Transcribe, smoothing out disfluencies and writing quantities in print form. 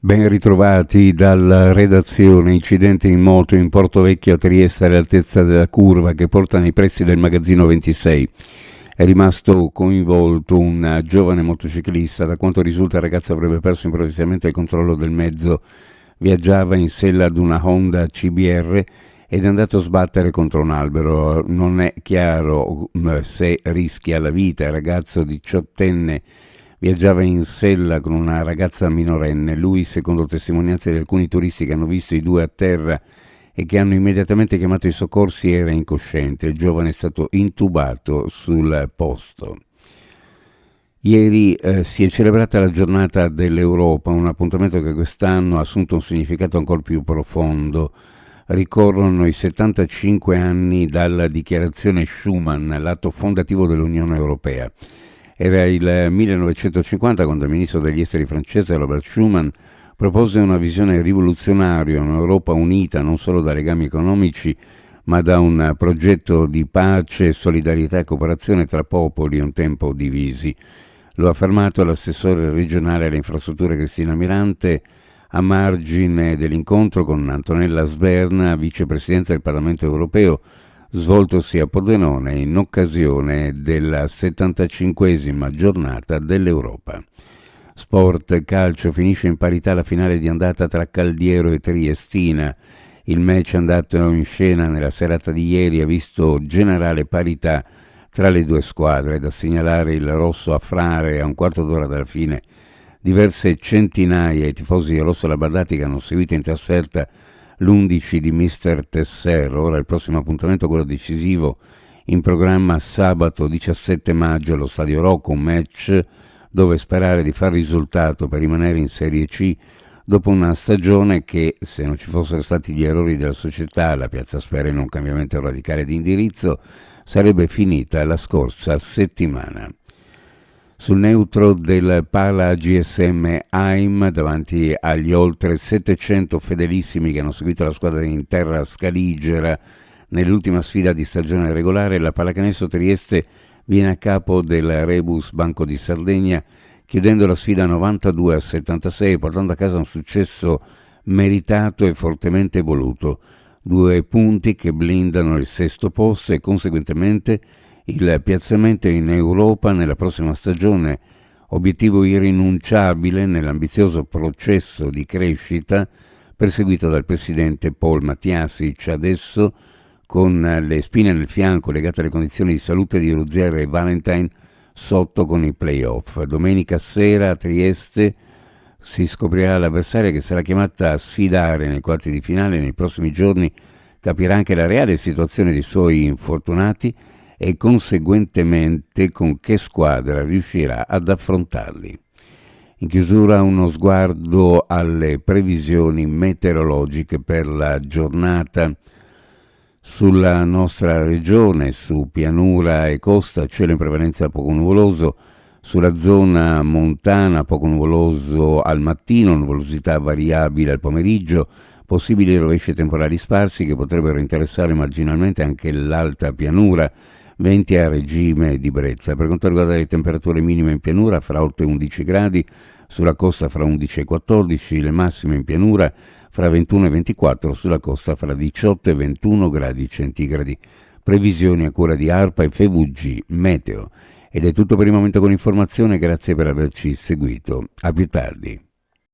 Ben ritrovati dalla redazione. Incidente in moto in Porto Vecchio a Trieste all'altezza della curva che porta nei pressi del magazzino 26. È rimasto coinvolto un giovane motociclista. Da quanto risulta il ragazzo avrebbe perso improvvisamente il controllo del mezzo. Viaggiava in sella ad una Honda CBR ed è andato a sbattere contro un albero. Non è chiaro se rischia la vita. Il ragazzo diciottenne viaggiava in sella con una ragazza minorenne. Lui, secondo testimonianze di alcuni turisti che hanno visto i due a terra e che hanno immediatamente chiamato i soccorsi, era incosciente. Il giovane è stato intubato sul posto. Ieri si è celebrata la giornata dell'Europa, un appuntamento che quest'anno ha assunto un significato ancora più profondo. Ricorrono i 75 anni dalla dichiarazione Schuman, l'atto fondativo dell'Unione Europea. Era il 1950 quando il ministro degli esteri francese Robert Schuman propose una visione rivoluzionaria, un'Europa unita non solo da legami economici, ma da un progetto di pace, solidarietà e cooperazione tra popoli un tempo divisi. Lo ha affermato l'assessore regionale alle infrastrutture Cristina Mirante a margine dell'incontro con Antonella Sberna, vicepresidente del Parlamento europeo, svoltosi a Pordenone in occasione della 75esima giornata dell'Europa. Sport e calcio, finisce in parità la finale di andata tra Caldiero e Triestina. Il match andato in scena nella serata di ieri ha visto generale parità tra le due squadre. Da segnalare il rosso a Frare a un quarto d'ora dalla fine. Diverse centinaia i tifosi rosso-labardati che hanno seguito in trasferta l'11 di Mister Tesser. Ora il prossimo appuntamento, quello decisivo, in programma sabato 17 maggio allo Stadio Rocco, un match dove sperare di far risultato per rimanere in Serie C dopo una stagione che, se non ci fossero stati gli errori della società, la Piazza spera in un cambiamento radicale di indirizzo, sarebbe finita la scorsa settimana. Sul neutro del Pala GSM Aim, davanti agli oltre 700 fedelissimi che hanno seguito la squadra in terra scaligera nell'ultima sfida di stagione regolare, la Pallacanestro Trieste viene a capo del Rebus Banco di Sardegna, chiudendo la sfida 92-76, portando a casa un successo meritato e fortemente voluto. 2 punti che blindano il sesto posto e conseguentemente il piazzamento in Europa nella prossima stagione, obiettivo irrinunciabile nell'ambizioso processo di crescita perseguito dal presidente Paul Matjasic. Adesso, con le spine nel fianco legate alle condizioni di salute di Ruzier e Valentine, sotto con i play-off. Domenica sera a Trieste si scoprirà l'avversaria che sarà chiamata a sfidare nei quarti di finale. Nei prossimi giorni capirà anche la reale situazione dei suoi infortunati e conseguentemente con che squadra riuscirà ad affrontarli. In chiusura uno sguardo alle previsioni meteorologiche per la giornata. Sulla nostra regione, su pianura e costa, cielo in prevalenza poco nuvoloso. Sulla zona montana poco nuvoloso al mattino, nuvolosità variabile al pomeriggio, possibili rovesci temporali sparsi che potrebbero interessare marginalmente anche l'alta pianura, venti a regime di brezza. Per quanto riguarda le temperature minime in pianura, fra 8 e 11 gradi, sulla costa fra 11 e 14, le massime in pianura fra 21 e 24, sulla costa fra 18 e 21 gradi centigradi. Previsioni a cura di ARPA e FVG Meteo. Ed è tutto per il momento con l'informazione, grazie per averci seguito. A più tardi.